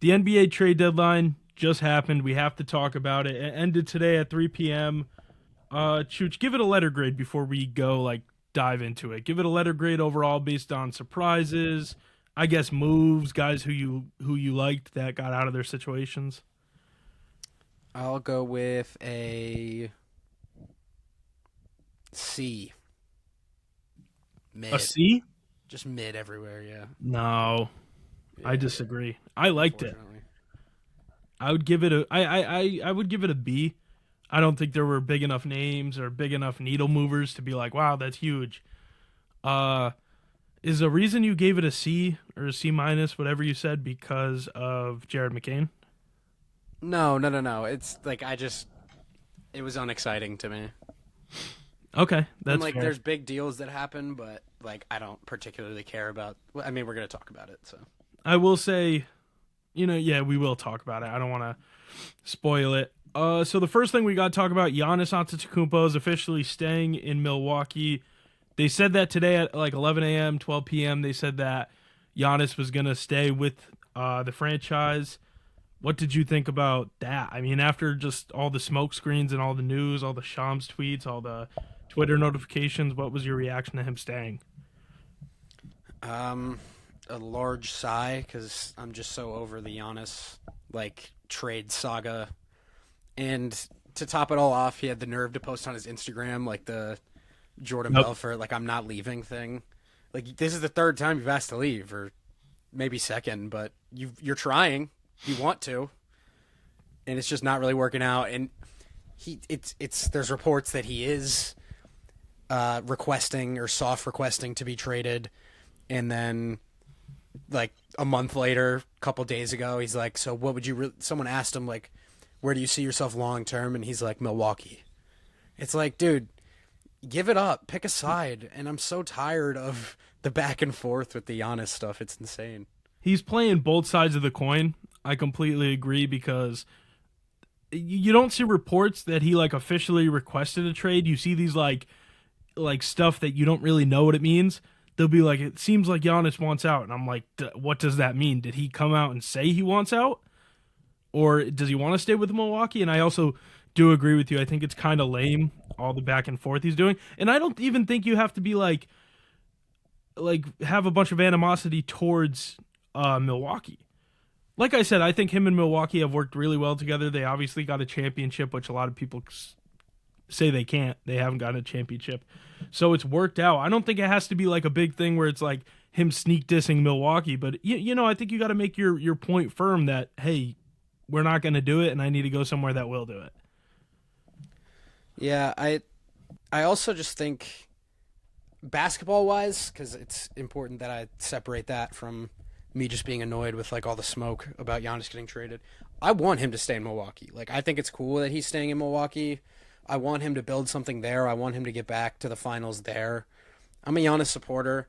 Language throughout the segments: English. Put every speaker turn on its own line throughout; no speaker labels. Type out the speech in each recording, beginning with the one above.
The NBA trade deadline just happened. We have to talk about it. It ended today at 3 p.m. Chooch, give it a letter grade before we go like dive into it. Give it a letter grade overall based on surprises, I guess moves, guys who you liked that got out of their situations.
I'll go with a C.
A
Mid.
C?
Just mid everywhere, yeah.
No, I
Yeah,
disagree. I liked it.
unfortunately.
I would give it a I would give it a B. I don't think there were big enough names or big enough needle movers to be like, wow, that's huge. Uh, is the reason you gave it a C or a C minus, whatever you said, because of Jared McCain?
No, no, no, no. It's like it was unexciting to me.
Okay,
And
that's
like
fair.
there's big deals that happen, but like I don't particularly care about well, I mean, we're going to talk about it, so.
I will say, yeah, we will talk about it. I don't want to spoil it. So the first thing we got to talk about, Giannis Antetokounmpo is officially staying in Milwaukee. They said that today at like 11 a.m., 12 p.m. They said that Giannis was gonna stay with the franchise. What did you think about that? I mean, after just all the smoke screens and all the news, all the Shams tweets, all the Twitter notifications, what was your reaction to him staying?
Um a large sigh cuz I'm just so over the Giannis like trade saga. And to top it all off, he had the nerve to post on his Instagram like the Jordan
Yep.
Belfort like I'm not leaving thing. Like this is the third time you've asked to leave or maybe second, but you're trying. You want to, and it's just not really working out. And it's there's reports that he is requesting or soft requesting to be traded, and then like a month later, a couple days ago, he's like, "So what would you?" Someone asked him like, "Where do you see yourself long term?" And he's like, "Milwaukee." It's like, dude, give it up, pick a side. And I'm so tired of the back and forth with the Giannis stuff. It's insane.
He's playing both sides of the coin. I completely agree because you don't see reports that he like officially requested a trade. You see these like stuff that you don't really know what it means. They'll be like, it seems like Giannis wants out, and I'm like, what does that mean? Did he come out and say he wants out, or does he want to stay with Milwaukee? And I also do agree with you. I think it's kind of lame all the back and forth he's doing, and I don't even think you have to be like have a bunch of animosity towards Milwaukee. Like I said, I think him and Milwaukee have worked really well together. They obviously got a championship, which a lot of people say they can't. They haven't gotten a championship. So it's worked out. I don't think it has to be like a big thing where it's like him sneak dissing Milwaukee, but I think you got to make your point firm that hey, we're not going to do it and I need to go somewhere that will do it.
Yeah, I also just think basketball wise, because it's important that I separate that from me just being annoyed with like all the smoke about Giannis getting traded. I want him to stay in Milwaukee. Like I think it's cool that he's staying in Milwaukee. I want him to build something there. I want him to get back to the finals there. I'm a Giannis supporter.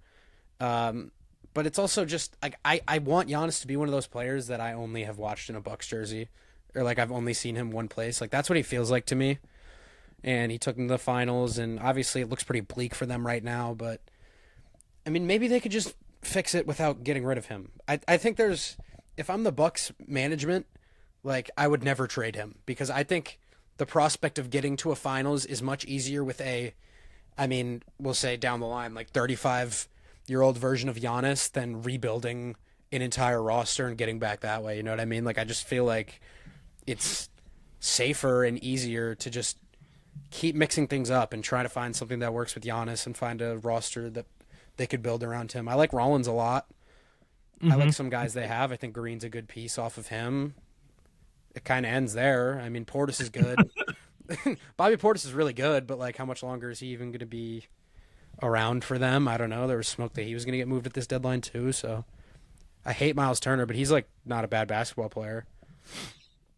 But it's also just like I want Giannis to be one of those players that I only have watched in a Bucks jersey. Or like I've only seen him one place. Like that's what he feels like to me. And he took them to the finals, and obviously it looks pretty bleak for them right now. But I mean, maybe they could just fix it without getting rid of him. I think there's if I'm the Bucks management, like I would never trade him because I think the prospect of getting to a finals is much easier with I mean, we'll say down the line like 35-year-old version of Giannis than rebuilding an entire roster and getting back that way. You know what I mean? Like I just feel like it's safer and easier to just keep mixing things up and try to find something that works with Giannis and find a roster that they could build around him. I like Rollins a lot. I
Mm-hmm.
like some guys they have. I think Green's a good piece off of him. It kind of ends there. I mean, Portis is good. Bobby Portis is really good, but like, how much longer is he even going to be around for them? I don't know. There was smoke that he was going to get moved at this deadline too. So I hate Miles Turner, but he's like not a bad basketball player.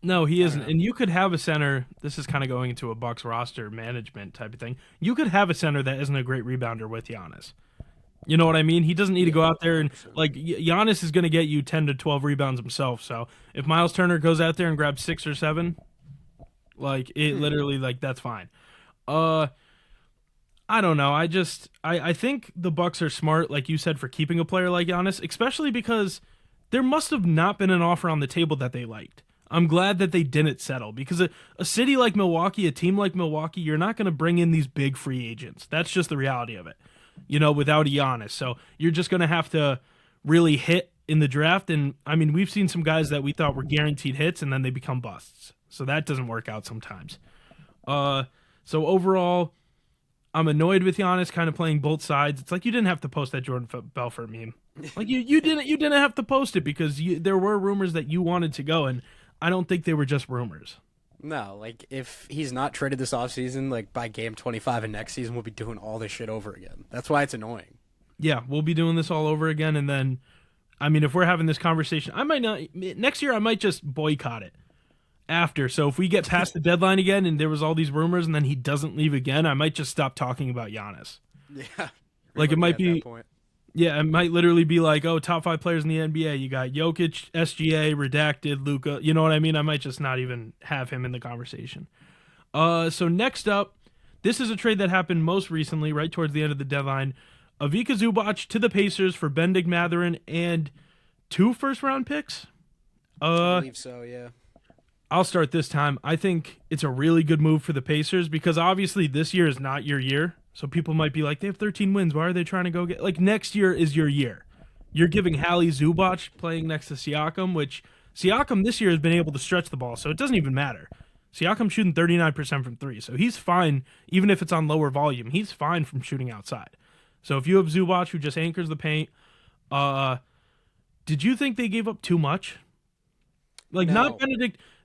No, he
I don't
isn't.
know.
And you could have a center. This is kind of going into a Bucks roster management type of thing. You could have a center that isn't a great rebounder with Giannis. You know what I mean? He doesn't need to
Yeah,
go out there and
100%.
like Giannis is going to get you 10 to 12 rebounds himself. So if Miles Turner goes out there and grabs 6 or 7, like it literally like that's fine. Uh I don't know. I think the Bucks are smart like you said for keeping a player like Giannis, especially because there must have not been an offer on the table that they liked. I'm glad that they didn't settle because a city like Milwaukee, a team like Milwaukee, you're not going to bring in these big free agents. That's just the reality of it, without a Giannis. So you're just going to have to really hit in the draft. And I mean, we've seen some guys that we thought were guaranteed hits and then they become busts. So that doesn't work out sometimes. So overall, I'm annoyed with Giannis kind of playing both sides. It's like you didn't have to post that Jordan Belfort meme. Like you didn't have to post it because there were rumors that you wanted to go, and I don't think they were just rumors.
No, like if he's not traded this offseason, like by game 25 and next season, we'll be doing all this shit over again. That's why it's annoying.
Yeah, we'll be doing this all over again, and then, I mean, if we're having this conversation, I might not next year. I might just boycott it after. So if we get past the deadline again, and there was all these rumors, and then he doesn't leave again, I might just stop talking about Giannis.
Yeah,
like it might be. Yeah, it might literally be like, oh, top 5 players in the NBA. You got Jokic, SGA, redacted, Luka. You know what I mean? I might just not even have him in the conversation. So next up, this is a trade that happened most recently, right towards the end of the deadline. Ivica Zubac to the Pacers for Benedict Mathurin and 2 first-round picks.
I believe so, yeah.
I'll start this time. I think it's a really good move for the Pacers because obviously this year is not your year. So people might be like, they have 13 wins. Why are they trying to go get... Like, next year is your year. You're giving Hallie Zubac playing next to Siakam, which Siakam this year has been able to stretch the ball, so it doesn't even matter. Siakam's shooting 39% from 3, so he's fine, even if it's on lower volume. He's fine from shooting outside. So if you have Zubac, who just anchors the paint, did you think they gave up too much? Like,
No.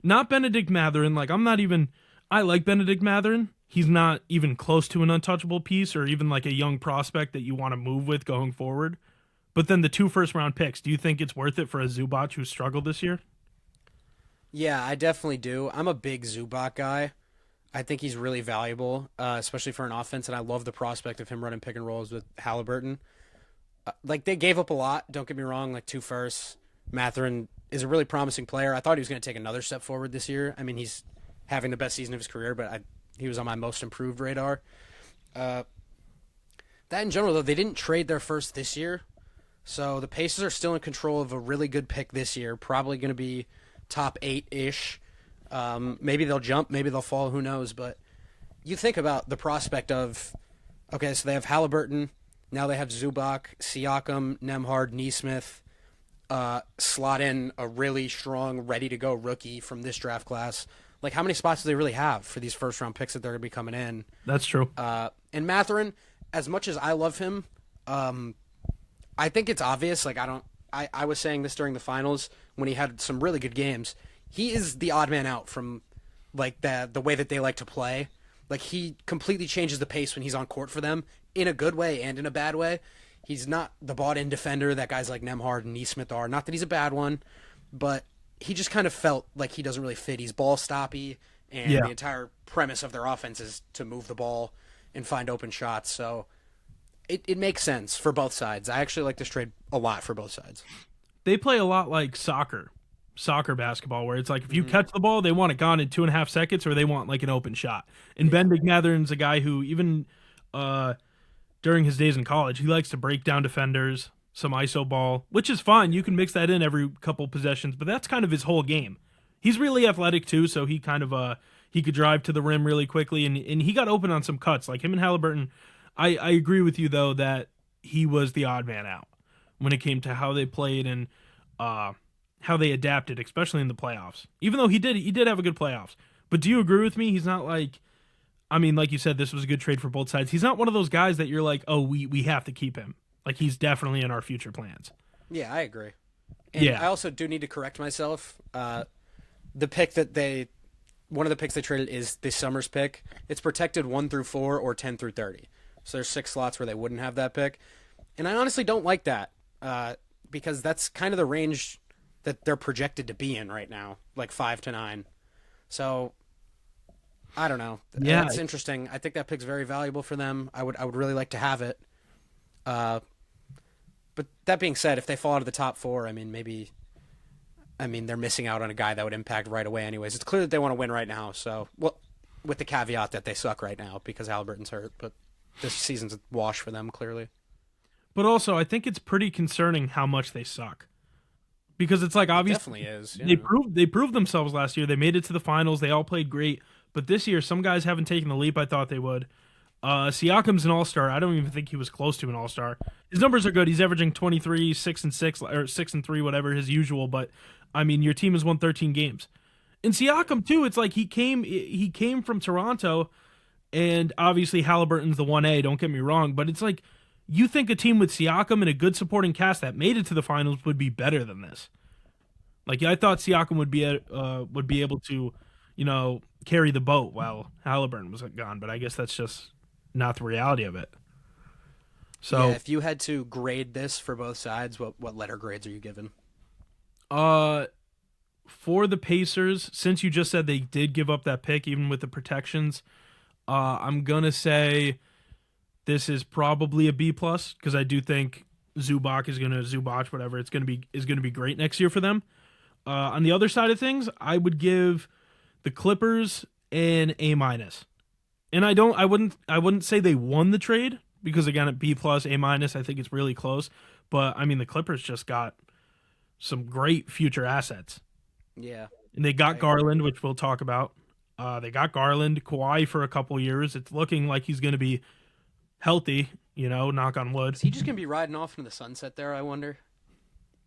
not Benedict Mathurin. Like, I like Benedict Mathurin. He's not even close to an untouchable piece or even like a young prospect that you want to move with going forward. But then the 2 first-round picks, do you think it's worth it for a Zubac who struggled this year?
Yeah, I definitely do. I'm a big Zubac guy. I think he's really valuable, especially for an offense, and I love the prospect of him running pick and rolls with Halliburton. Like, they gave up a lot, don't get me wrong, like 2 firsts. Mathurin is a really promising player. I thought he was going to take another step forward this year. I mean, he's having the best season of his career, but he was on my most improved radar. That in general, though, they didn't trade their first this year. So the Pacers are still in control of a really good pick this year, probably going to be top 8-ish. Maybe they'll jump, maybe they'll fall, who knows. But you think about the prospect of, okay, so they have Halliburton, now they have Zubac, Siakam, Nembhard, Nesmith, slot in a really strong, ready-to-go rookie from this draft class. Like, how many spots do they really have for these first-round picks that they're going to be coming in?
That's true.
And Mathurin, as much as I love him, I think it's obvious. Like, I was saying this during the finals when he had some really good games. He is the odd man out from, like, the way that they like to play. Like, he completely changes the pace when he's on court for them in a good way and in a bad way. He's not the bought-in defender that guys like Nembhard and Nesmith are. Not that he's a bad one, but he just kind of felt like he doesn't really fit. He's ball stoppy, and the entire premise of their offense is to move the ball and find open shots. So it makes sense for both sides. I actually like this trade a lot for both sides.
They play a lot like soccer basketball, where it's like if you catch the ball, they want it gone in 2.5 seconds, or they want like an open shot. And Benedict Mathurin's a guy who even during his days in college, he likes to break down defenders, some iso ball, which is fine. You can mix that in every couple possessions, but that's kind of his whole game. He's really athletic too, so he kind of he could drive to the rim really quickly, and he got open on some cuts. Like him and Halliburton, I agree with you though that he was the odd man out when it came to how they played and how they adapted, especially in the playoffs. Even though he did have a good playoffs. But do you agree with me? He's not like, I mean, like you said, this was a good trade for both sides. He's not one of those guys that you're like, oh, we have to keep him. Like, he's definitely in our future plans.
Yeah, I agree. And I also do need to correct myself. The pick one of the picks they traded is this summer's pick. It's protected 1 through 4 or 10 through 30. So there's 6 slots where they wouldn't have that pick. And I honestly don't like that because that's kind of the range that they're projected to be in right now, like 5 to 9. So I don't know.
Yeah,
it's interesting. I think that pick's very valuable for them. I would really like to have it. But that being said, if they fall out of the top 4, I mean, they're missing out on a guy that would impact right away anyways. It's clear that they want to win right now. So, well, with the caveat that they suck right now because Halliburton's hurt, but this season's a wash for them, clearly.
But also, I think it's pretty concerning how much they suck. because it's like
It
obviously
definitely is.
they
Yeah.
proved themselves last year. They made it to the finals. They all played great, but this year some guys haven't taken the leap I thought they would. Siakam's an all-star. I don't even think he was close to an all-star. His numbers are good. He's averaging 23, 6 and 6 or 6 and 3 whatever his usual, but I mean, your team has won 13 games. And Siakam too, it's like he came from Toronto and obviously Halliburton's the 1A, don't get me wrong, but it's like you think a team with Siakam and a good supporting cast that made it to the finals would be better than this. Like I thought Siakam would be able to, carry the boat while Halliburton was gone, but I guess that's just not the reality of it.
Yeah,
So,
if you had to grade this for both sides, what letter grades are you giving?
uh, for the Pacers, since you just said they did give up that pick, even with the protections, I'm gonna say this is probably a B plus because I do think Zubac, whatever, is gonna be great next year for them. On the other side of things, I would give the Clippers an A minus. And I wouldn't say they won the trade because again at B plus A minus I think it's really close. But I mean the Clippers just got some great future assets,
Yeah,
and they
I
got
agree.
Garland, which we'll talk about. They got Garland, Kawhi for a couple years. It's looking like he's going to be healthy. Knock on wood.
Is he just gonna be riding off into the sunset there? I wonder.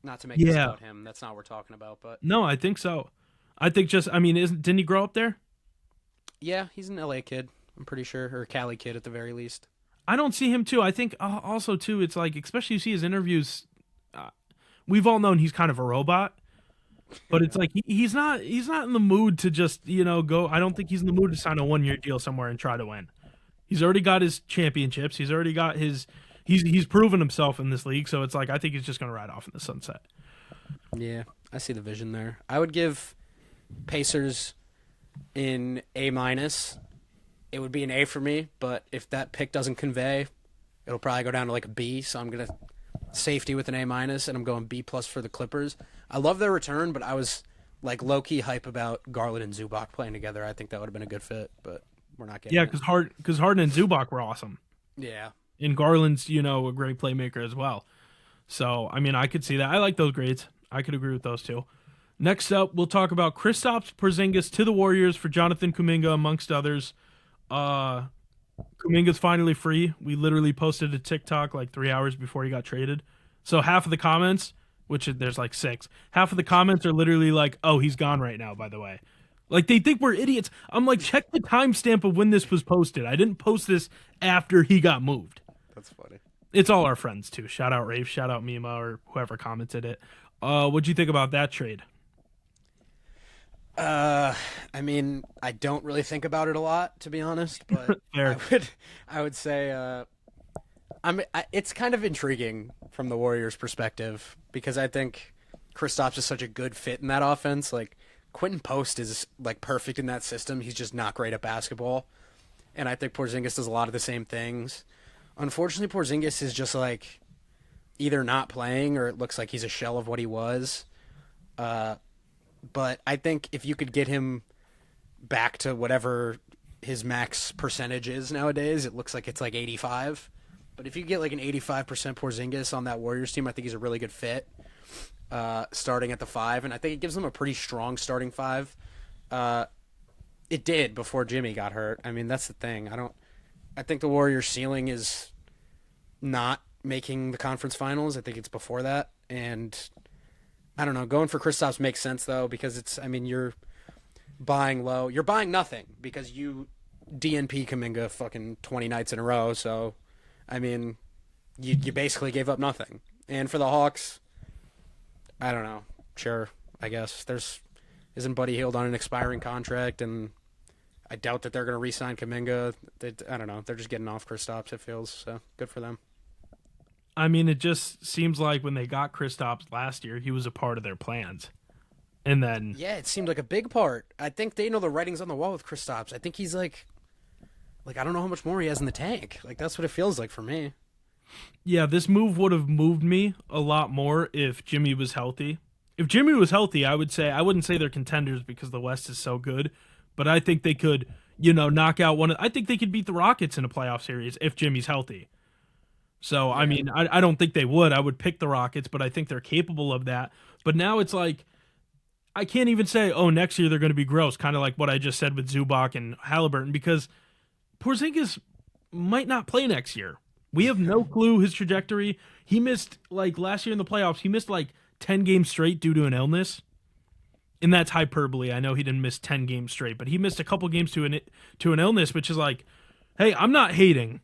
Not to make this
Yeah,
about him. That's not what we're talking about. But
no, I think so. I think just I mean, isn't didn't he grow up there?
yeah, he's an LA kid. I'm pretty sure, or a Cali kid at the very least.
I don't see him too. I think also too. It's like especially you see his interviews. Uh, we've all known he's kind of a robot, but it's like he's not in the mood to just go. I don't think he's in the mood to sign a 1 year deal somewhere and try to win. He's already got his championships. He's already got his. He's proven himself in this league. So it's like I think he's just gonna ride off in the sunset.
Yeah, I see the vision there. I would give Pacers in A minus. It would be an A for me, but if that pick doesn't convey, it'll probably go down to like a B. So I'm gonna safety with an A minus, and I'm going B plus for the Clippers. I love their return, but I was like low key hype about Garland and Zubac playing together. I think that would have been a good fit, but we're not getting
Yeah,
it.
because Harden and Zubac were awesome,
Yeah,
and Garland's a great playmaker as well. So I mean I could see that. I like those grades. I could agree with those two. Next up, we'll talk about Kristaps Porzingis to the Warriors for Jonathan Kuminga amongst others. Uh, Kuminga's finally free. We literally posted a TikTok like 3 hours before he got traded. So half of the comments, which there's like six, half of the comments are literally like, "Oh, he's gone right now." By the way, like they think we're idiots. I'm like, check the timestamp of when this was posted. I didn't post this after he got moved.
that's funny.
It's all our friends too. Shout out Rafe, shout out Mima, or whoever commented it. What'd you think about that trade?
I mean, I don't really think about it a lot, to be honest, but
Fair.
I would say, it's kind of intriguing from the Warriors' perspective because I think Kristaps is such a good fit in that offense. Like Quentin Post is like perfect in that system. He's just not great at basketball, and I think Porzingis does a lot of the same things. Unfortunately, Porzingis is just like either not playing or it looks like he's a shell of what he was. But I think if you could get him back to whatever his max percentage is nowadays, it looks like it's like 85. But if you get like an 85% Porzingis on that Warriors team, I think he's a really good fit starting at the 5. And I think it gives them a pretty strong starting 5. It did before Jimmy got hurt. I mean, that's the thing. I think the Warriors' ceiling is not making the conference finals. I think it's before that. And I don't know. Going for Kristaps makes sense though because you're buying low. You're buying nothing because you DNP Kuminga fucking 20 nights in a row. So, I mean, you basically gave up nothing. And for the Hawks, I don't know. Sure, I guess isn't Buddy Hield on an expiring contract, and I doubt that they're going to re-sign Kuminga. I don't know. They're just getting off Kristaps. It feels so good for them.
I mean, it just seems like when they got Kristaps last year, he was a part of their plans. And then,
Yeah, it seemed like a big part. I think they know the writing's on the wall with Kristaps. I think he's like I don't know how much more he has in the tank. Like that's what it feels like for me.
yeah, this move would have moved me a lot more if Jimmy was healthy. If Jimmy was healthy, I wouldn't say they're contenders because the West is so good, but I think they could, knock out I think they could beat the Rockets in a playoff series if Jimmy's healthy. So, I mean, I don't think they would. I would pick the Rockets, but I think they're capable of that. But now it's like I can't even say, oh, next year they're going to be gross, kind of like what I just said with Zubac and Halliburton, because Porzingis might not play next year. We have no clue his trajectory. He missed, like, last year in the playoffs, he missed, like, 10 games straight due to an illness. And that's hyperbole. I know he didn't miss 10 games straight, but he missed a couple games to an illness, which is like, hey, I'm not hating.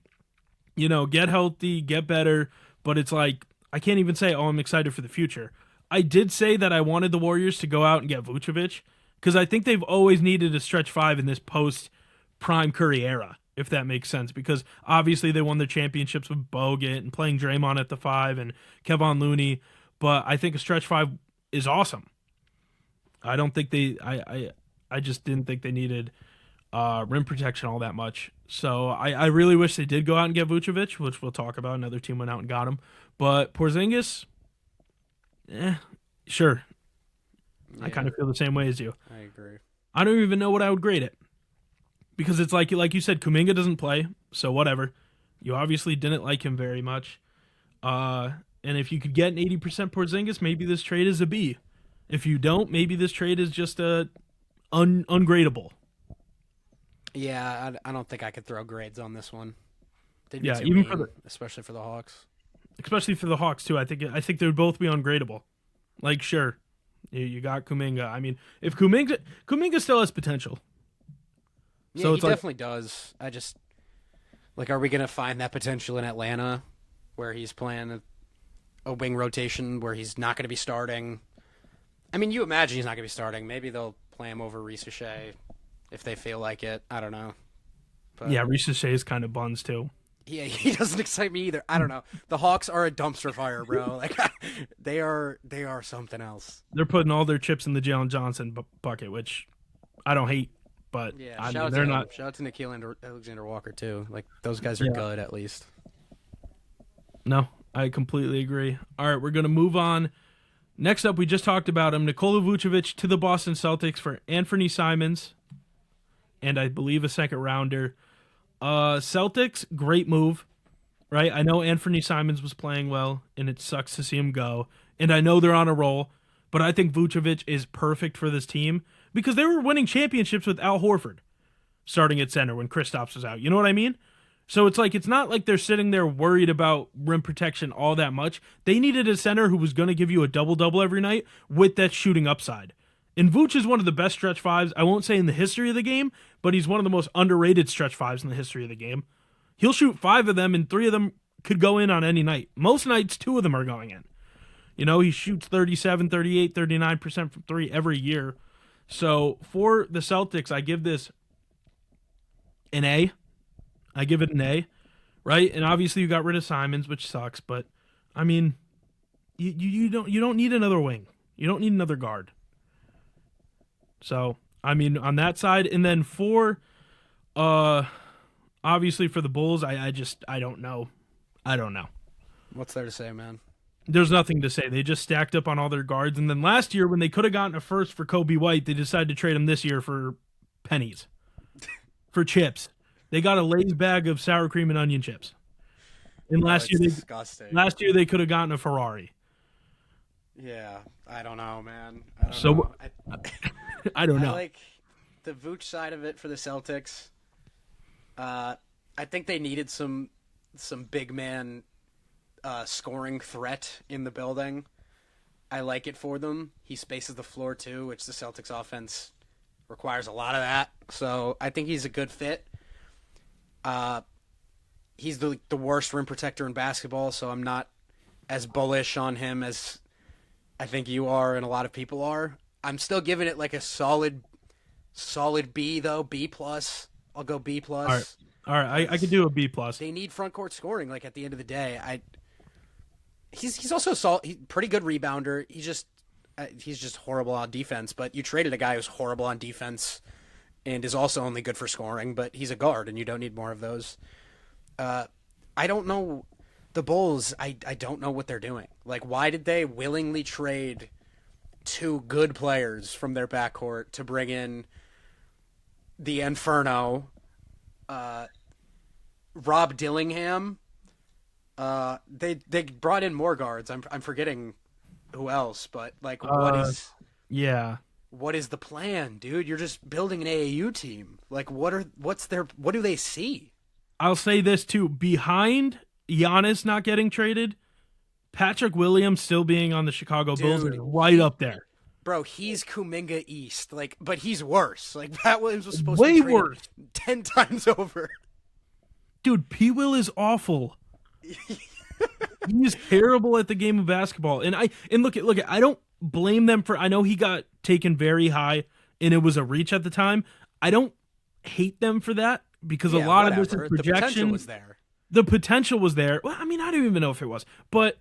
Get healthy, get better, but it's like, I can't even say, oh, I'm excited for the future. I did say that I wanted the Warriors to go out and get Vucevic because I think they've always needed a stretch five in this post-prime Curry era, if that makes sense, because obviously they won their championships with Bogut and playing Draymond at the five and Kevon Looney, but I think a stretch five is awesome. I don't think I just didn't think they needed rim protection all that much. So I really wish they did go out and get Vucevic, which we'll talk about. Another team went out and got him. But Porzingis, sure. Yeah. I kind of feel the same way as you.
I agree.
I don't even know what I would grade it. Because it's like you said, Kuminga doesn't play, so whatever. You obviously didn't like him very much. And if you could get an 80% Porzingis, maybe this trade is a B. If you don't, maybe this trade is just ungradable.
Yeah, I don't think I could throw grades on this one.
Yeah, even
especially for the Hawks.
Especially for the Hawks too. I think they would both be ungradable. Like, sure, you got Kuminga. I mean, if Kuminga still has potential.
Yeah, so he definitely does. I just are we gonna find that potential in Atlanta, where he's playing a wing rotation where he's not gonna be starting? I mean, you imagine he's not gonna be starting. Maybe they'll play him over Risache if they feel like it. I don't know.
But yeah, Risache is kind of buns too.
Yeah, he doesn't excite me either. I don't know. The Hawks are a dumpster fire, bro. Like they are something else.
They're putting all their chips in the Jalen Johnson bucket, which I don't hate. But
yeah, they're not. Shout out to Nickeil Alexander Walker too. Like those guys are good at least.
No, I completely agree. All right, we're gonna move on. Next up, we just talked about him, Nikola Vucevic to the Boston Celtics for Anthony Simons, and I believe a second rounder. Celtics, great move, right? I know Anthony Simons was playing well, and it sucks to see him go. And I know they're on a roll, but I think Vucevic is perfect for this team because they were winning championships with Al Horford starting at center when Kristaps was out. You know what I mean? So it's not like they're sitting there worried about rim protection all that much. They needed a center who was going to give you a double-double every night with that shooting upside. And Vooch is one of the best stretch fives, I won't say in the history of the game, but he's one of the most underrated stretch fives in the history of the game. He'll shoot 5 of them, and 3 of them could go in on any night. Most nights, 2 of them are going in. He shoots 37, 38, 39% from 3 every year. So for the Celtics, I give this an A. I give it an A, right? And obviously you got rid of Simons, which sucks, but I mean, you don't need another wing. You don't need another guard. So, I mean, on that side, and then for obviously for the Bulls, I don't know. I don't know.
What's there to say, man?
There's nothing to say. They just stacked up on all their guards, and then last year when they could have gotten a first for Kobe White, they decided to trade him this year for pennies. For chips. They got a Lay's bag of sour cream and onion chips. And last year they could have gotten a Ferrari.
Yeah, I don't know, man.
I don't know.
I like the Vooch side of it for the Celtics. I think they needed some big man scoring threat in the building. I like it for them. He spaces the floor too, which the Celtics offense requires a lot of that. So I think he's a good fit. He's the worst rim protector in basketball, so I'm not as bullish on him as I think you are and a lot of people are. I'm still giving it like a solid B though, B+. I'll go B+.
All right. I could do a B+.
They need front court scoring. Like at the end of the day, he's also pretty good rebounder. He's just horrible on defense. But you traded a guy who's horrible on defense and is also only good for scoring. But he's a guard, and you don't need more of those. I don't know the Bulls. I don't know what they're doing. Like, why did they willingly trade 2 good players from their backcourt to bring in the Inferno, Rob Dillingham? They brought in more guards. I'm forgetting who else, but like,
Uh, yeah.
what is the plan, dude? You're just building an AAU team. Like, what do they see?
I'll say this too. Behind Giannis not getting traded, Patrick Williams still being on the Chicago Bulls is
Dude,
right up there.
bro, he's Kuminga East, like, but he's worse. Like, Pat Williams was supposed to be
Way
traded
worse.
10 times over.
Dude, P. Will is awful. He's terrible at the game of basketball. And look, I don't blame them for I know he got taken very high and it was a reach at the time. I don't hate them for that because a
Yeah,
lot of this is
whatever. The potential
projection.
was there.
The potential was there. Well, I mean, I don't even know if it was. But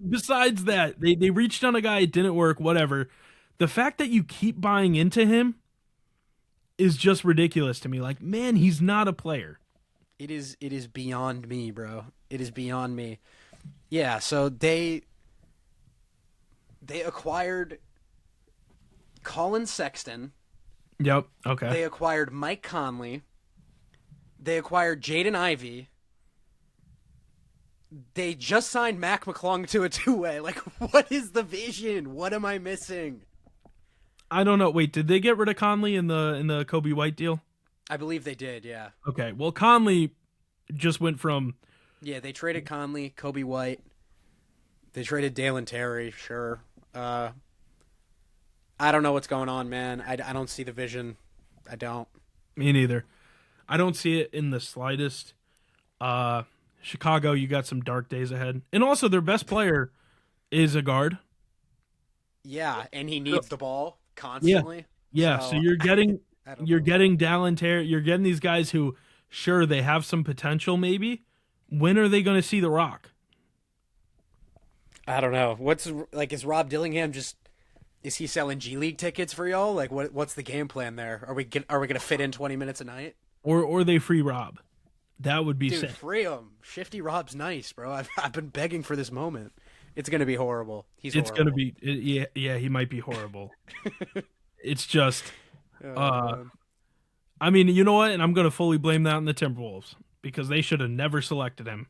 besides that, they reached on a guy, it didn't work, whatever. The fact that you keep buying into him is just ridiculous to me. Like, man, he's not a player.
It is beyond me, bro. It is beyond me. Yeah, so they acquired Colin Sexton.
Yep. Okay.
They acquired Mike Conley. They acquired Jaden Ivey. They just signed Mac McClung to a two-way. Like, what is the vision? What am I missing?
I don't know. Wait, did they get rid of Conley in the Kobe White deal?
I believe they did, yeah.
Okay. Well, Conley just went from
Yeah, they traded Conley, Kobe White. They traded Dalen Terry, sure. I don't know what's going on, man. I don't see the vision. I don't.
me neither. I don't see it in the slightest. Chicago, you got some dark days ahead. And also their best player is a guard.
Yeah, and he needs the ball
Yeah.
constantly.
Yeah,
So,
so you're getting
I don't
you're
know.
getting Dallin Terry, you're getting these guys who sure they have some potential maybe. When are they going to see the rock?
I don't know. What's like? Is Rob Dillingham just? Is he selling G League tickets for y'all? Like, what's the game plan there? Are we gonna fit in 20 minutes a night?
Or they free Rob. That would be
Dude,
sick.
free him. Shifty Rob's nice, bro. I've been begging for this moment. It's gonna be horrible. He's
It's
horrible.
going to be yeah, he might be horrible. It's just
Oh, man.
I mean, you know what? And I'm going to fully blame that on the Timberwolves because they should have never selected him.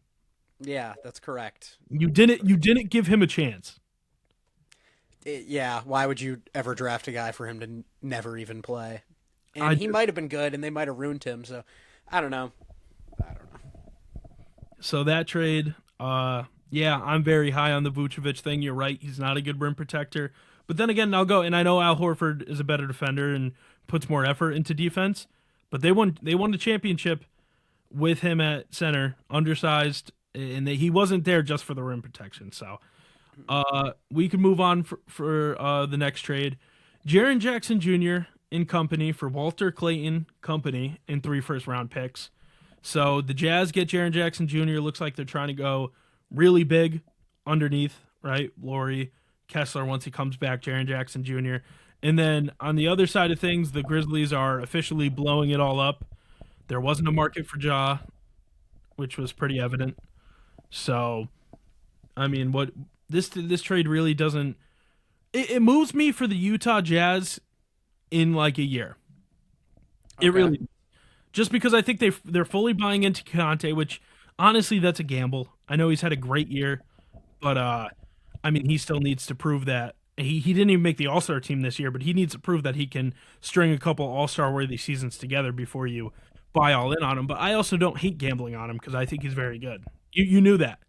Yeah, that's correct.
You didn't give him a chance.
Yeah, why would you ever draft a guy for him to never even play? And
I
he
just-
might have been good, and they might have ruined him. So, I don't know. I don't know.
So that trade, yeah, I'm very high on the Vucevic thing. You're right; he's not a good rim protector. But then again, I'll go, and I know Al Horford is a better defender and puts more effort into defense. But they won the championship with him at center, undersized, and he wasn't there just for the rim protection. So we can move on for the next trade. Jaren Jackson Jr. in company for Walter Clayton Company in 3 first-round picks. So the Jazz get Jaren Jackson Jr. Looks like they're trying to go really big underneath, right? Laurie, Kessler once he comes back, Jaren Jackson Jr. And then on the other side of things, the Grizzlies are officially blowing it all up. There wasn't a market for Ja, which was pretty evident. So, I mean, what this trade really doesn't it moves me for the Utah Jazz in like a year. It
Okay.
really just because I think they're fully buying into Conte, which honestly that's a gamble. I know he's had a great year, but I mean he still needs to prove that he didn't even make the All-Star team this year, but he needs to prove that he can string a couple All-Star worthy seasons together before you buy all in on him. But I also don't hate gambling on him because I think he's very good. You knew that.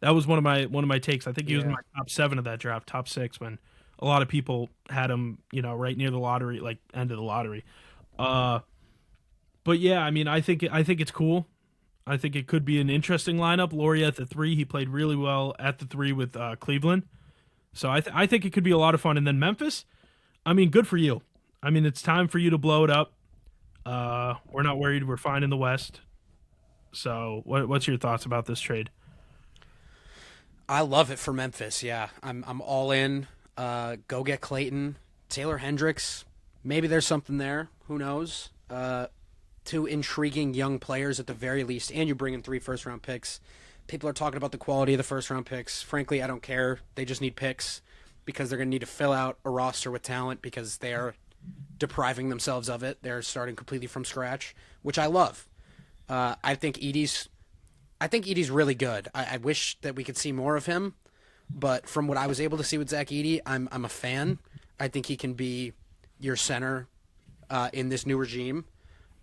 That was one of my takes. I think he was in
Yeah.
my top 7 of that draft, top 6 when a lot of people had him, right near the lottery, like end of the lottery. But yeah, I mean, I think it's cool. I think it could be an interesting lineup. Laurie at the 3, he played really well at the 3 with Cleveland. So I think it could be a lot of fun. And then Memphis, I mean, good for you. I mean, it's time for you to blow it up. We're not worried. We're fine in the West. So what's your thoughts about this trade?
I love it for Memphis. Yeah, I'm all in. Go get Clayton, Taylor Hendricks. Maybe there's something there. Who knows? 2 intriguing young players at the very least, and you bring in 3 first-round picks. People are talking about the quality of the first-round picks. Frankly, I don't care. They just need picks because they're going to need to fill out a roster with talent because they are depriving themselves of it. They're starting completely from scratch, which I love. I think Edie's really good. I wish that we could see more of him, But from what I was able to see with Zach Edey, I'm a fan. I think he can be your center in this new regime.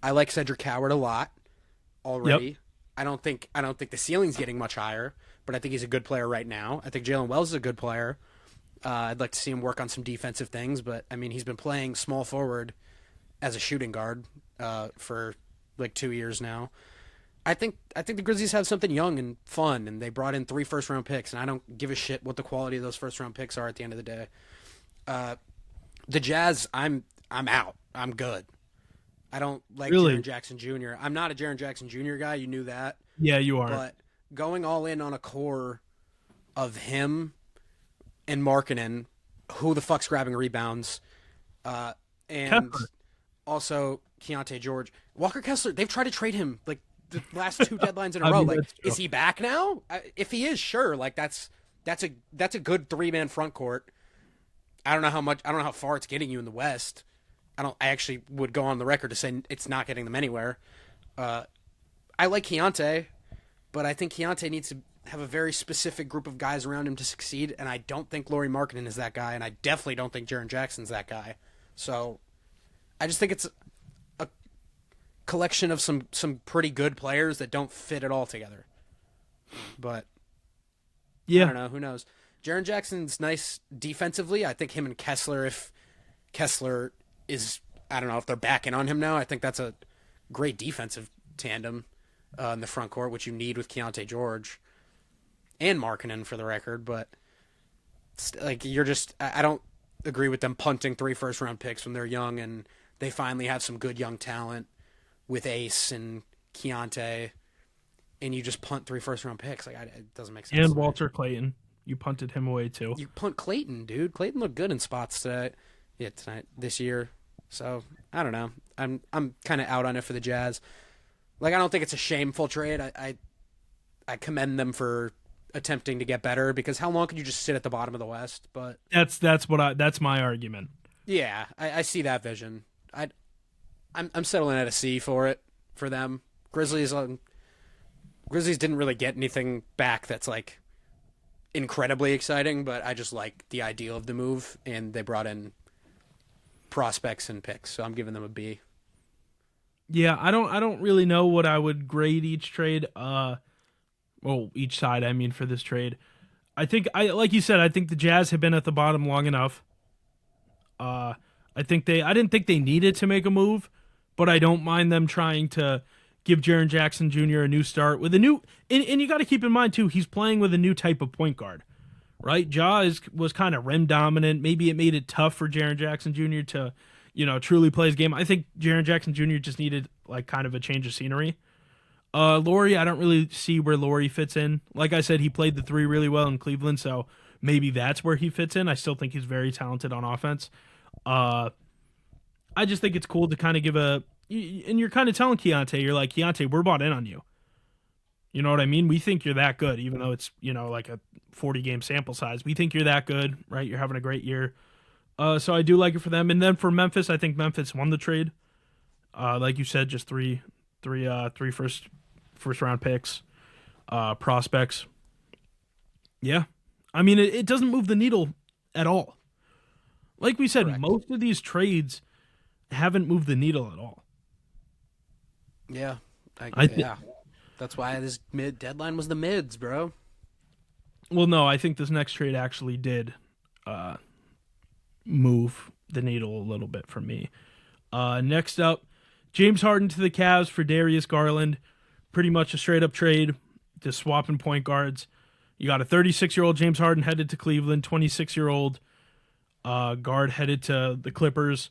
I like Cedric Howard a lot
Yep.
already. I don't think the ceiling's getting much higher, but I think he's a good player right now. I think Jalen Wells is a good player. I'd like to see him work on some defensive things, but I mean he's been playing small forward as a shooting guard for like 2 years now. I think the Grizzlies have something young and fun, and they brought in 3 first-round picks, and I don't give a shit what the quality of those first-round picks are at the end of the day. The Jazz, I'm out. I'm good. I don't like Jaren
Really?
Jackson Jr. I'm not a Jaren Jackson Jr. guy. You knew that,
Yeah, you are.
but going all in on a core of him and Markkinen, who the fuck's grabbing rebounds, and
Kepler.
also Keontae George, Walker Kessler. They've tried to trade him like the last 2 deadlines in a
I
row.
mean,
Like,
that's true.
is he back now? If he is, sure. Like that's a good 3-man front court. I don't know how much. I don't know how far it's getting you in the West. I actually would go on the record to say it's not getting them anywhere. I like Keontae, but I think Keontae needs to have a very specific group of guys around him to succeed, and I don't think Lauri Markkinen is that guy, and I definitely don't think Jaren Jackson's that guy. So I just think it's a collection of some pretty good players that don't fit it all together. But I
Yeah.
don't know. Who knows? Jaren Jackson's nice defensively. I think him and Kessler, if Kessler is, I don't know if they're backing on him now, I think that's a great defensive tandem in the front court, which you need with Keontae George and Markkinen for the record. But like you're just, I don't agree with them punting 3 first-round picks when they're young and they finally have some good young talent with Ace and Keontae, and you just punt 3 first-round picks. Like it doesn't make sense.
And
to me.
Walter Clayton. You punted him away too.
You punt Clayton, dude. Clayton looked good in spots today. Yeah, tonight this year. So I don't know. I'm kind of out on it for the Jazz. Like I don't think it's a shameful trade. I commend them for attempting to get better because how long could you just sit at the bottom of the West? But
That's my argument.
yeah, I see that vision. I'm settling at a C for it for them. Grizzlies didn't really get anything back that's like incredibly exciting, but I just like the idea of the move, and they brought in prospects and picks, so I'm giving them a B.
Yeah, I don't really know what I would grade each trade. Each side, I mean, for this trade. I think like you said, I think the Jazz have been at the bottom long enough. I didn't think they needed to make a move, but I don't mind them trying to give Jaren Jackson Jr. a new start with a new and you got to keep in mind too, he's playing with a new type of point guard, right? Was kind of rim dominant. Maybe it made it tough for Jaren Jackson Jr. to, truly play his game. I think Jaren Jackson Jr. just needed like kind of a change of scenery. Laurie, I don't really see where Laurie fits in. Like I said, he played the 3 really well in Cleveland, so maybe that's where he fits in. I still think he's very talented on offense. I just think it's cool to kind of give and you're kind of telling Keontae, you're like, Keontae, we're bought in on you. You know what I mean? We think you're that good, even though it's, like a 40-game sample size. We think you're that good, right? You're having a great year. So I do like it for them. And then for Memphis, I think Memphis won the trade. Like you said, just three first round picks, prospects. Yeah. I mean, it doesn't move the needle at all. Like we said,
Correct.
most of these trades haven't moved the needle at all.
Yeah,
I thi-
yeah. That's why this mid deadline was the mids, bro.
Well, no, I think this next trade actually did move the needle a little bit for me. Next up, James Harden to the Cavs for Darius Garland. Pretty much a straight-up trade, just swapping point guards. You got a 36-year-old James Harden headed to Cleveland, 26-year-old guard headed to the Clippers.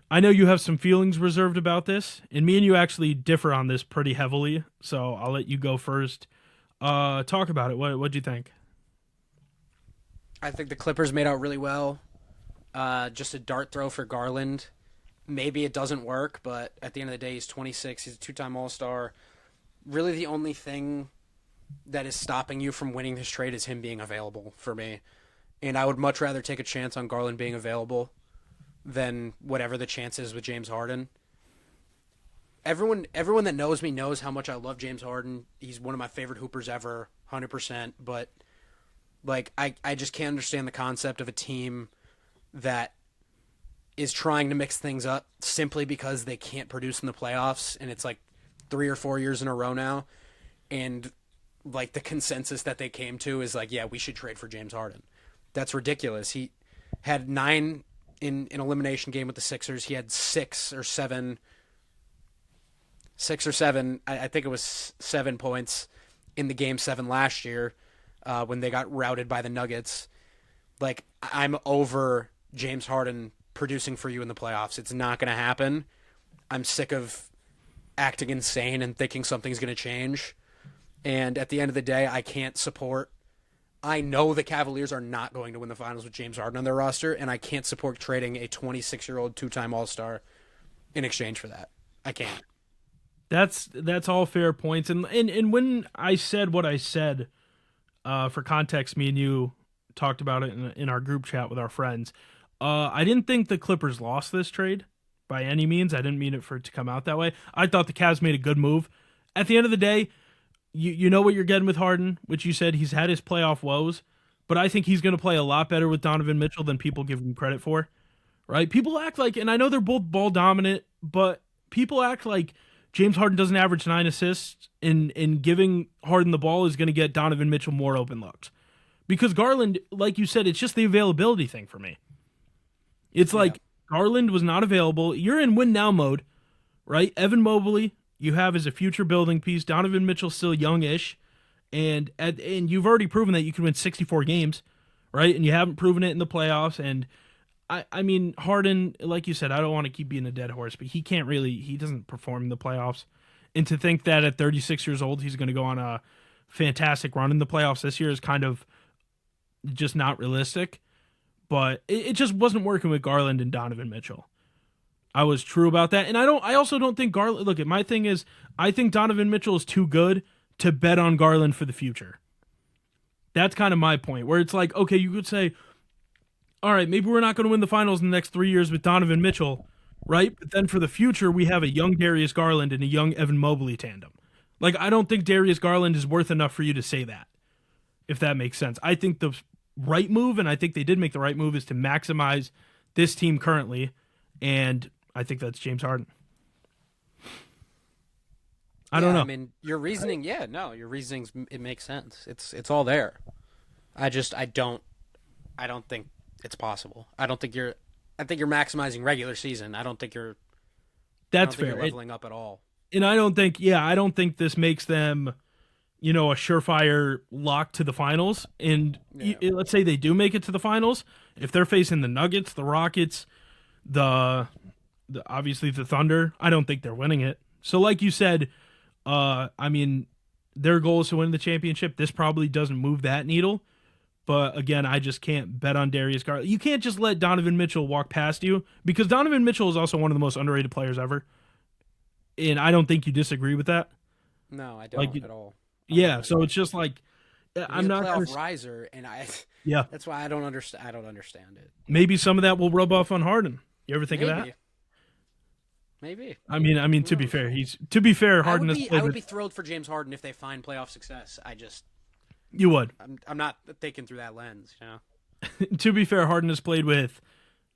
I know you have some feelings reserved about this, and me and you actually differ on this pretty heavily, so I'll let you go first. Talk about it. What'd you think?
I think the Clippers made out really well. Just a dart throw for Garland. Maybe it doesn't work, but at the end of the day, he's 26. He's a 2-time All-Star. Really, the only thing that is stopping you from winning this trade is him being available for me. And I would much rather take a chance on Garland being available than whatever the chance is with James Harden. Everyone that knows me knows how much I love James Harden. He's one of my favorite hoopers ever, 100%. But Like I just can't understand the concept of a team that is trying to mix things up simply because they can't produce in the playoffs, and it's like 3 or 4 years in a row now, and like the consensus that they came to is like, yeah, we should trade for James Harden. That's ridiculous. He had 9 in an elimination game with the Sixers. He had 6 or 7. I think it was 7 points in the game 7 last year when they got routed by the Nuggets. Like, I'm over James Harden producing for you in the playoffs. It's not going to happen. I'm sick of acting insane and thinking something's going to change. And at the end of the day, I can't support. I know the Cavaliers are not going to win the finals with James Harden on their roster, and I can't support trading a 26-year-old two-time All-Star in exchange for that. I can't.
That's all fair points. And when I said what I said, for context, me and you talked about it in our group chat with our friends. I didn't think the Clippers lost this trade by any means. I didn't mean it for it to come out that way. I thought the Cavs made a good move. At the end of the day, you know what you're getting with Harden, which you said he's had his playoff woes, but I think he's going to play a lot better with Donovan Mitchell than people give him credit for, right? People act like, and I know they're both ball dominant, but people act like James Harden doesn't average 9 assists, and giving Harden the ball is going to get Donovan Mitchell more open looks. Because Garland, like you said, it's just the availability thing for me. It's like Garland was not available. You're in win now mode, right? Evan Mobley, you have as a future building piece. Donovan Mitchell's still youngish, and you've already proven that you can win 64 games, right? And you haven't proven it in the playoffs. And I mean, Harden, like you said, I don't want to keep being a dead horse, but he doesn't perform in the playoffs. And to think that at 36 years old, he's going to go on a fantastic run in the playoffs this year is kind of just not realistic. But it just wasn't working with Garland and Donovan Mitchell. I was true about that. And I also don't think Garland, look, my thing is, I think Donovan Mitchell is too good to bet on Garland for the future. That's kind of my point, where it's like, okay, you could say, all right, maybe we're not going to win the finals in the next 3 years with Donovan Mitchell, right? But then for the future, we have a young Darius Garland and a young Evan Mobley tandem. Like, I don't think Darius Garland is worth enough for you to say that, if that makes sense. I think the right move, and I think they did make the right move, is to maximize this team currently, and I think that's James Harden. I don't know.
I mean, your reasoning, your reasoning's, it makes sense. It's all there. I don't think it's possible. I think you're maximizing regular season. I don't think you're
That's fair.
You're leveling up at all.
And I don't think this makes them, a surefire lock to the finals. And let's say they do make it to the finals. If they're facing the Nuggets, the Rockets, the obviously the Thunder, I don't think they're winning it. So like you said, I mean, their goal is to win the championship. This probably doesn't move that needle. But again, I just can't bet on Darius Garland. You can't just let Donovan Mitchell walk past you, because Donovan Mitchell is also one of the most underrated players ever. And I don't think you disagree with that.
No, I don't at all.
Yeah, so it's just like, I'm not
a playoff riser, and that's why I don't understand. I don't understand it.
Maybe some of that will rub off on Harden. You ever think of that?
Maybe.
I mean, to be fair, Harden
I would be thrilled for James Harden if they find playoff success.
You would.
I'm not thinking through that lens,
To be fair, Harden has played with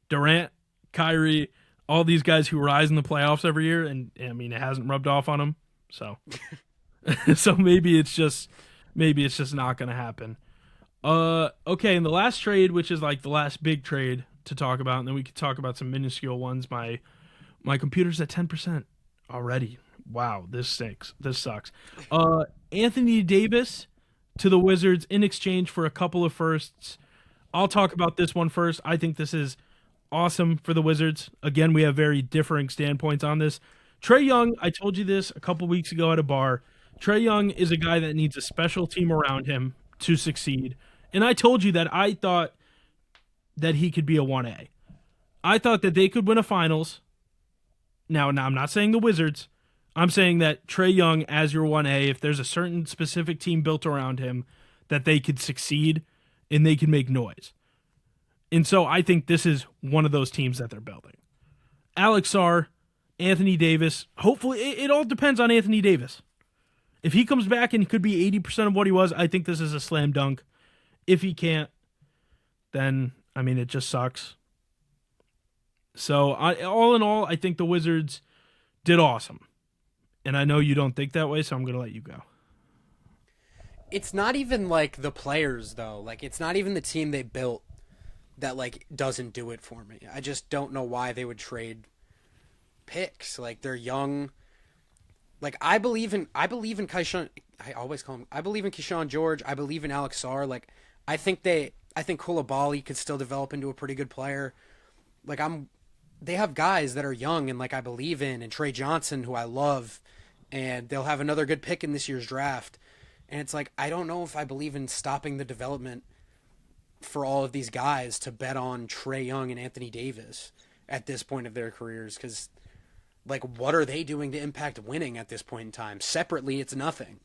Durant, Kyrie, all these guys who rise in the playoffs every year, and I mean, it hasn't rubbed off on him. So, so maybe it's just not going to happen. Okay, and the last trade, which is like the last big trade to talk about, and then we could talk about some minuscule ones. My computer's at 10% already. Wow, this stinks. This sucks. Anthony Davis to the Wizards in exchange for a couple of firsts. I'll talk about this one first. I think this is awesome for the Wizards. Again, we have very differing standpoints on this. Trae Young, I told you this a couple weeks ago at a bar. Trae Young is a guy that needs a special team around him to succeed. And I told you that I thought that he could be a 1A. I thought that they could win a finals. Now I'm not saying the Wizards. I'm saying that Trae Young as your 1A, if there's a certain specific team built around him, that they could succeed and they can make noise. And so I think this is one of those teams that they're building. Alex Sarr, Anthony Davis, hopefully it all depends on Anthony Davis. If he comes back and he could be 80% of what he was, I think this is a slam dunk. If he can't, then I mean it just sucks. So all in all, I think the Wizards did awesome, and I know you don't think that way, so I'm gonna let you go.
It's not even like the players though. Like it's not even the team they built that like doesn't do it for me. I just don't know why they would trade picks. Like they're young. Like I believe in Keyshawn. I always call him. I believe in Keyshawn George. I believe in Alex Sarr. Like I think Koulibaly could still develop into a pretty good player. Like they have guys that are young and like I believe in, and Trey Johnson, who I love, and they'll have another good pick in this year's draft. And it's like I don't know if I believe in stopping the development for all of these guys to bet on Trey Young and Anthony Davis at this point of their careers, because like what are they doing to impact winning at this point in time? Separately, it's nothing.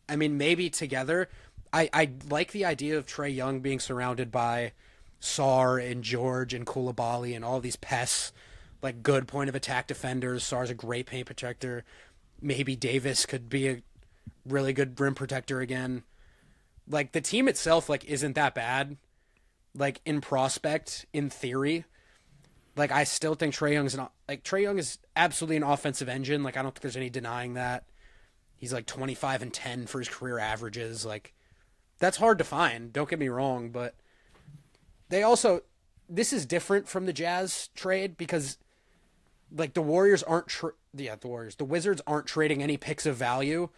I mean, maybe together. I like the idea of Trey Young being surrounded by Sarr and George and Koulibaly and all these pests, like good point of attack defenders. Sarr's a great paint protector. Maybe Davis could be a really good rim protector again. Like the team itself, like isn't that bad. Like in prospect, in theory, like I still think Trey Young is absolutely an offensive engine. Like I don't think there's any denying that. He's like 25 and 10 for his career averages. Like that's hard to find. Don't get me wrong, but they also this is different from the Jazz trade because like the Warriors aren't the Wizards aren't trading any picks of value,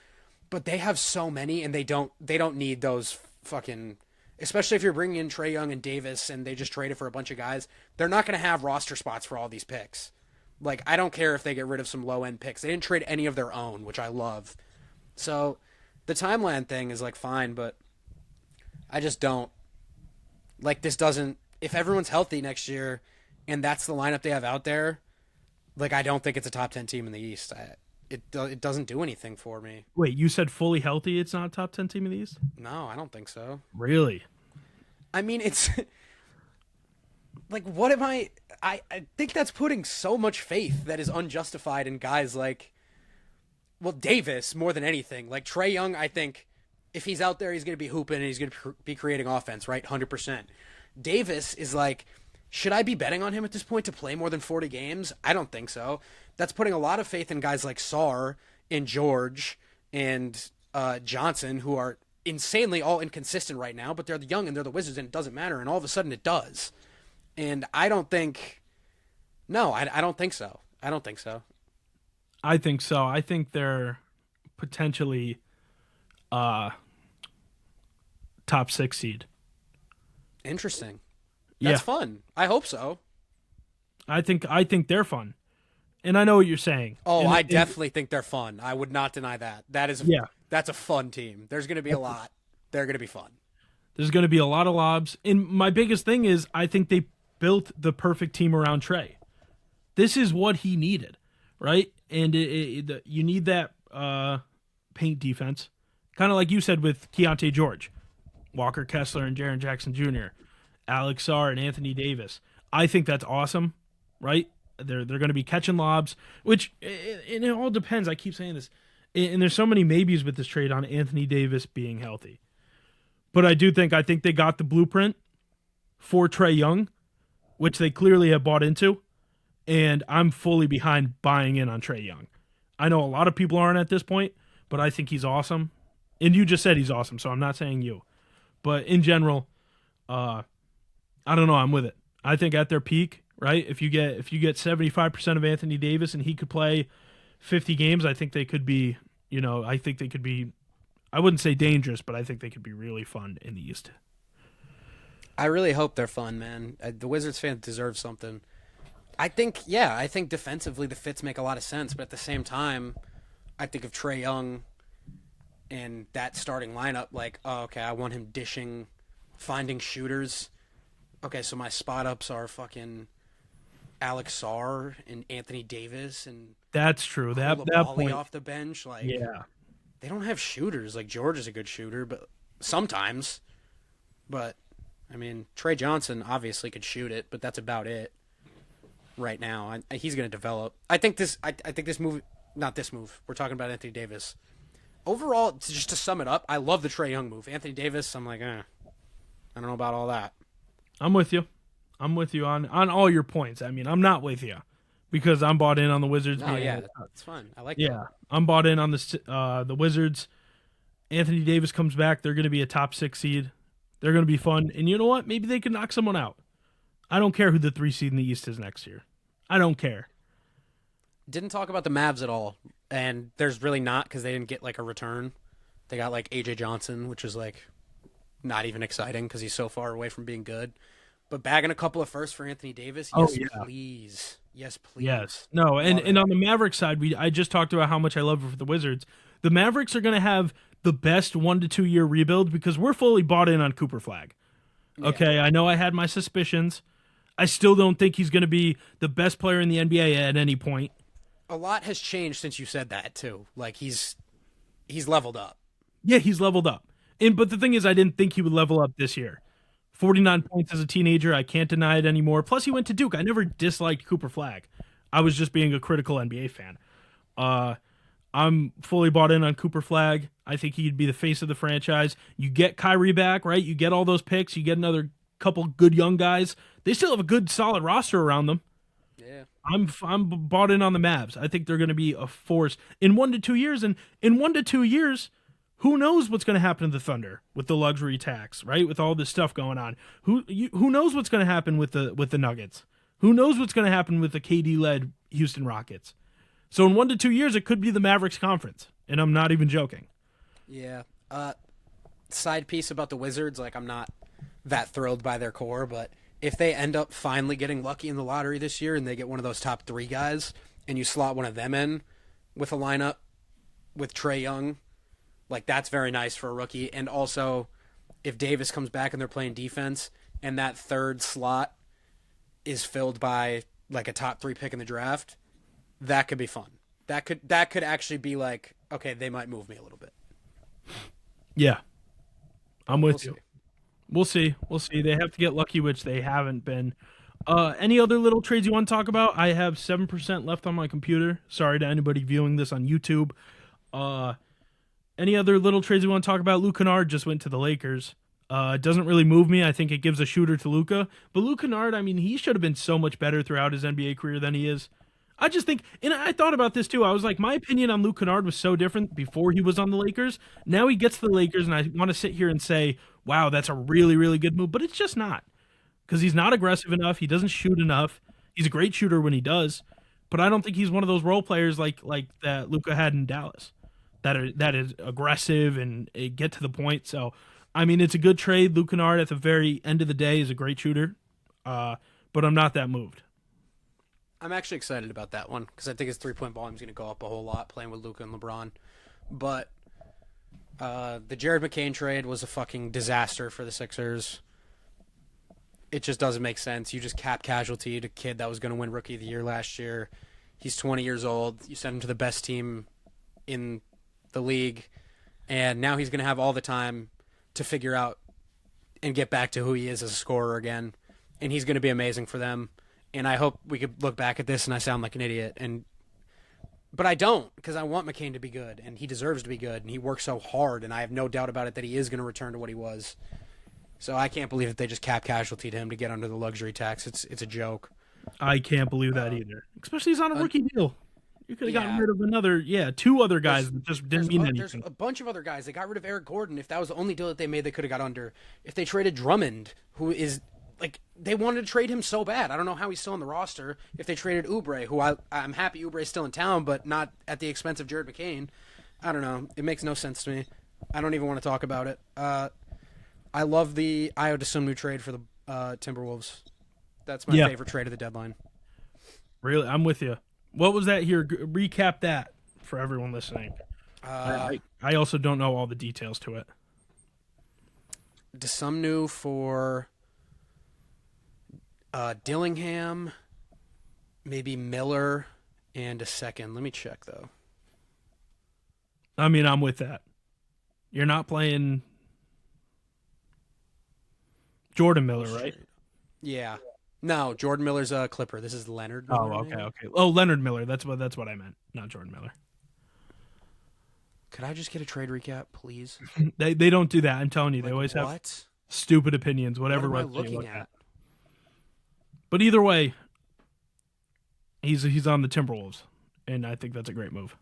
but they have so many and they don't need those fucking, especially if you're bringing in Trey Young and Davis and they just traded for a bunch of guys. They're not going to have roster spots for all these picks. Like I don't care if they get rid of some low end picks. They didn't trade any of their own, which I love. So the timeline thing is like fine, but I just don't like this doesn't if everyone's healthy next year and that's the lineup they have out there, like I don't think it's a top 10 team in the East. It doesn't do anything for me.
Wait, you said fully healthy? It's not a top 10 team in the East?
No, I don't think so.
Really?
I mean, it's like what am I think that's putting so much faith that is unjustified in guys like well, Davis more than anything. Like Trey Young, I think if he's out there, he's going to be hooping and he's going to be creating offense, right? 100%. Davis is like, should I be betting on him at this point to play more than 40 games? I don't think so. That's putting a lot of faith in guys like Sarr and George and Johnson, who are insanely all inconsistent right now, but they're the young and they're the Wizards and it doesn't matter. And all of a sudden it does. And I don't think, no, I don't think so. I don't think so.
I think so. I think they're potentially top 6 seed.
Interesting. That's fun. I hope so.
I think they're fun. And I know what you're saying.
Oh, I definitely think they're fun. I would not deny that. That's a fun team. There's going to be a lot. They're going to be fun.
There's going to be a lot of lobs. And my biggest thing is I think they built the perfect team around Trey. This is what he needed, right? And you need that paint defense. Kind of like you said with Keontae George, Walker Kessler and Jaren Jackson Jr., Alex Sarr and Anthony Davis. I think that's awesome, right? They're going to be catching lobs, which and it all depends. I keep saying this, and there's so many maybes with this trade on Anthony Davis being healthy. But I think they got the blueprint for Trey Young, which they clearly have bought into, and I'm fully behind buying in on Trey Young. I know a lot of people aren't at this point, but I think he's awesome. And you just said he's awesome, so I'm not saying you. But in general, I don't know. I'm with it. I think at their peak, right? If you get 75% of Anthony Davis and he could play 50 games, I think they could be. I wouldn't say dangerous, but I think they could be really fun in the East.
I really hope they're fun, man. The Wizards fans deserve something. I think defensively the fits make a lot of sense, but at the same time, I think of Trey Young and that starting lineup, like, oh, okay, I want him dishing, finding shooters. Okay, so my spot ups are fucking Alex Sarr and Anthony Davis and
that's true. That point
off the bench, like
yeah,
they don't have shooters. Like George is a good shooter, but sometimes. But I mean, Trey Johnson obviously could shoot it, but that's about it right now. He's going to develop. I think this move, not this move. We're talking about Anthony Davis. Overall, just to sum it up, I love the Trey Young move. Anthony Davis, I'm like, I don't know about all that.
I'm with you. I'm with you on all your points. I mean, I'm not with you because I'm bought in on the Wizards
No,
being.
yeah, it's fun. I like that.
Yeah, I'm bought in on the Wizards. Anthony Davis comes back. They're going to be a top 6 seed. They're going to be fun. And you know what? Maybe they can knock someone out. I don't care who the 3 seed in the East is next year. I don't care.
Didn't talk about the Mavs at all, and there's really not because they didn't get like a return. They got like AJ Johnson, which is like not even exciting because he's so far away from being good. But bagging a couple of firsts for Anthony Davis,
Oh,
yes,
yeah.
please, yes, please.
Yes. No, and,
Love
and
it.
on the Mavericks side, I just talked about how much I love it for the Wizards. The Mavericks are going to have the best 1 to 2 year rebuild because we're fully bought in on Cooper Flag.
Yeah.
Okay, I know I had my suspicions. I still don't think he's going to be the best player in the NBA at any point.
A lot has changed since you said that too. Like he's leveled up.
Yeah, he's leveled up. But the thing is, I didn't think he would level up this year. 49 points as a teenager. I can't deny it anymore. Plus, he went to Duke. I never disliked Cooper Flag. I was just being a critical NBA fan. I'm fully bought in on Cooper Flag. I think he'd be the face of the franchise. You get Kyrie back, right? You get all those picks. You get another couple good young guys. They still have a good, solid roster around them.
Yeah.
I'm bought in on the Mavs. I think they're going to be a force in 1 to 2 years. And in 1 to 2 years, who knows what's going to happen to the Thunder with the luxury tax, right? With all this stuff going on, who knows what's going to happen with the Nuggets? Who knows what's going to happen with the KD-led Houston Rockets? So in 1 to 2 years, it could be the Mavericks conference, and I'm not even joking.
Yeah. Side piece about the Wizards, like I'm not that thrilled by their core, but if they end up finally getting lucky in the lottery this year and they get one of those top 3 guys and you slot one of them in with a lineup with Trae Young, like that's very nice for a rookie. And also if Davis comes back and they're playing defense and that third slot is filled by like a top 3 pick in the draft, that could be fun. That could actually be like, okay, they might move me a little bit.
Yeah, I'm with
We'll
you.
see.
We'll see. We'll see. They have to get lucky, which they haven't been. Any other little trades you want to talk about? I have 7% left on my computer. Sorry to anybody viewing this on YouTube. Any other little trades you want to talk about? Luke Kennard just went to the Lakers. It doesn't really move me. I think it gives a shooter to Luka. But Luke Kennard, I mean, he should have been so much better throughout his NBA career than he is. I just think, and I thought about this too. I was like, my opinion on Luke Kennard was so different before he was on the Lakers. Now he gets to the Lakers, and I want to sit here and say, wow, that's a really, really good move. But it's just not because he's not aggressive enough. He doesn't shoot enough. He's a great shooter when he does, but I don't think he's one of those role players like that Luka had in Dallas that is aggressive and get to the point. So, I mean, it's a good trade. Luke Kennard at the very end of the day is a great shooter, but I'm not that moved.
I'm actually excited about that one because I think his 3-point volume is going to go up a whole lot playing with Luka and LeBron. But the Jared McCain trade was a fucking disaster for the Sixers. It just doesn't make sense. You just cap casualty a kid that was going to win Rookie of the Year last year. He's 20 years old. You sent him to the best team in the league, and now he's going to have all the time to figure out and get back to who he is as a scorer again. And he's going to be amazing for them. And I hope we could look back at this and I sound like an idiot. But I don't, because I want McCain to be good, and he deserves to be good, and he works so hard, and I have no doubt about it that he is going to return to what he was. So I can't believe that they just cap casualty to him to get under the luxury tax. It's a joke.
I can't believe that either. Especially he's on a rookie deal. You could have gotten
yeah.
rid of two other guys that just didn't mean
There's
anything.
a bunch of other guys. They got rid of Eric Gordon. If that was the only deal that they made, they could have got under. If they traded Drummond, who is like they wanted to trade him so bad. I don't know how he's still on the roster. If they traded Oubre, who I'm happy Oubre's still in town, but not at the expense of Jared McCain. I don't know. It makes no sense to me. I don't even want to talk about it. I love the Ayo Dosunmu trade for the Timberwolves. That's my favorite trade of the deadline.
Really, I'm with you. What was that here? Recap that for everyone listening. I also don't know all the details to it.
Dosunmu for Dillingham, maybe Miller, and a second. Let me check, though.
I mean, I'm with that. You're not playing Jordan Miller, right?
Yeah. No, Jordan Miller's a Clipper. This is Leonard Miller.
Oh, okay. Oh, Leonard Miller. That's what I meant, not Jordan Miller.
Could I just get a trade recap, please?
They don't do that. I'm telling you, they always have.
What?
stupid opinions,
What
whatever
am I
website you
looking
look at.
at?
But either way, he's on the Timberwolves, and I think that's a great move.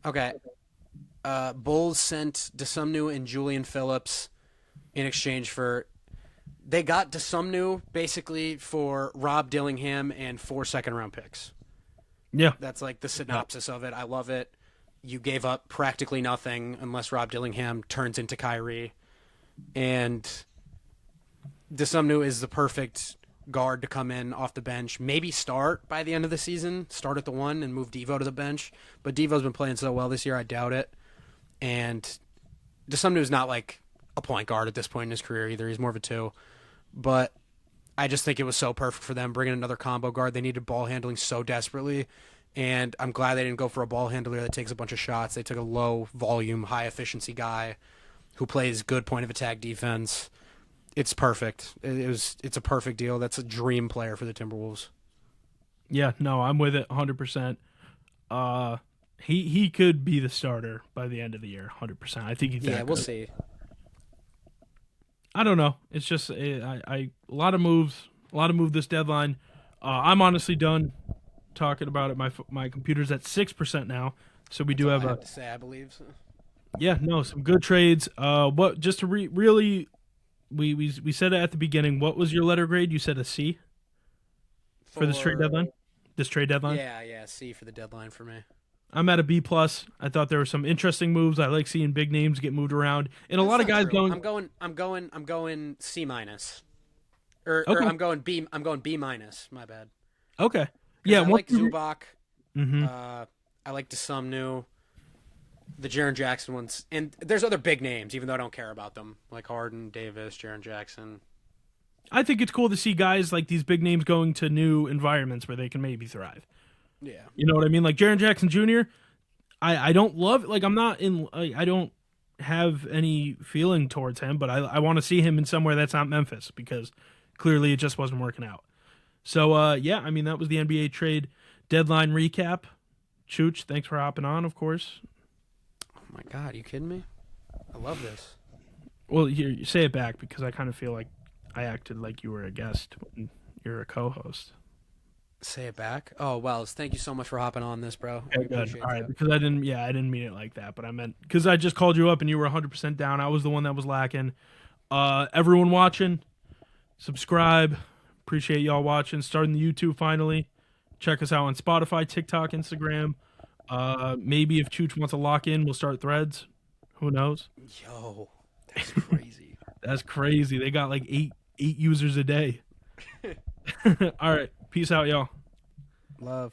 Okay. Bulls sent Desumnu and Julian Phillips in exchange for. They got Desumnu basically for Rob Dillingham and 4 second-round picks.
Yeah,
That's like the synopsis of it. I love it. You gave up practically nothing unless Rob Dillingham turns into Kyrie. And Desumnu is the perfect guard to come in off the bench. Maybe start by the end of the season. Start at the 1 and move Devo to the bench. But Devo's been playing so well this year, I doubt it. And Desumnu is not like a point guard at this point in his career either. He's more of a 2. But I just think it was so perfect for them bringing another combo guard. They needed ball handling so desperately, and I'm glad they didn't go for a ball handler that takes a bunch of shots. They took a low volume, high efficiency guy who plays good point of attack defense. It's perfect. It's a perfect deal. That's a dream player for the Timberwolves.
yeah, no, I'm with it 100%. He could be the starter by the end of the year, 100%. I think he's that
We'll
good.
see.
I don't know. It's just a lot of moves, this deadline. I'm honestly done talking about it. My computer's at 6% now, so we do
That's
have
all I
a
have to say, I believe.
some good trades. What just to really we said it at the beginning. What was your letter grade? You said a C for this trade deadline. This trade deadline.
Yeah, C for the deadline for me.
I'm at a B plus. I thought there were some interesting moves. I like seeing big names get moved around, and a lot of guys going.
I'm going C minus, or
Okay.
I'm going B. I'm going B minus. My bad.
Okay. Yeah.
I like
once you-
Zubac.
Mhm.
I like Desumnu, the Jaren Jackson ones, and there's other big names, even though I don't care about them, like Harden, Davis, Jaren Jackson.
I think it's cool to see guys like these big names going to new environments where they can maybe thrive.
Yeah,
You know what I mean? Like Jaren Jackson Jr. I don't love like I'm not in I don't have any feeling towards him, but I want to see him in somewhere that's not Memphis because clearly it just wasn't working out. So yeah, I mean that was the NBA trade deadline recap. Chooch, thanks for hopping on, of course.
Oh my God, you kidding me? I love this.
Well, here you say it back because I kind of feel like I acted like you were a guest when you're a co-host.
Say it back. Oh, Wells, thank you so much for hopping on this, bro.
Okay,
We
good.
appreciate
All right,
that.
because I didn't mean it like that, but I meant because I just called you up and you were 100% down. I was the one that was lacking. Everyone watching, subscribe. Appreciate y'all watching. Starting the YouTube finally. Check us out on Spotify, TikTok, Instagram. Maybe if Chooch wants to lock in, we'll start Threads. Who knows?
Yo, that's crazy.
That's crazy. They got like eight users a day. All right. Peace out, y'all.
Love.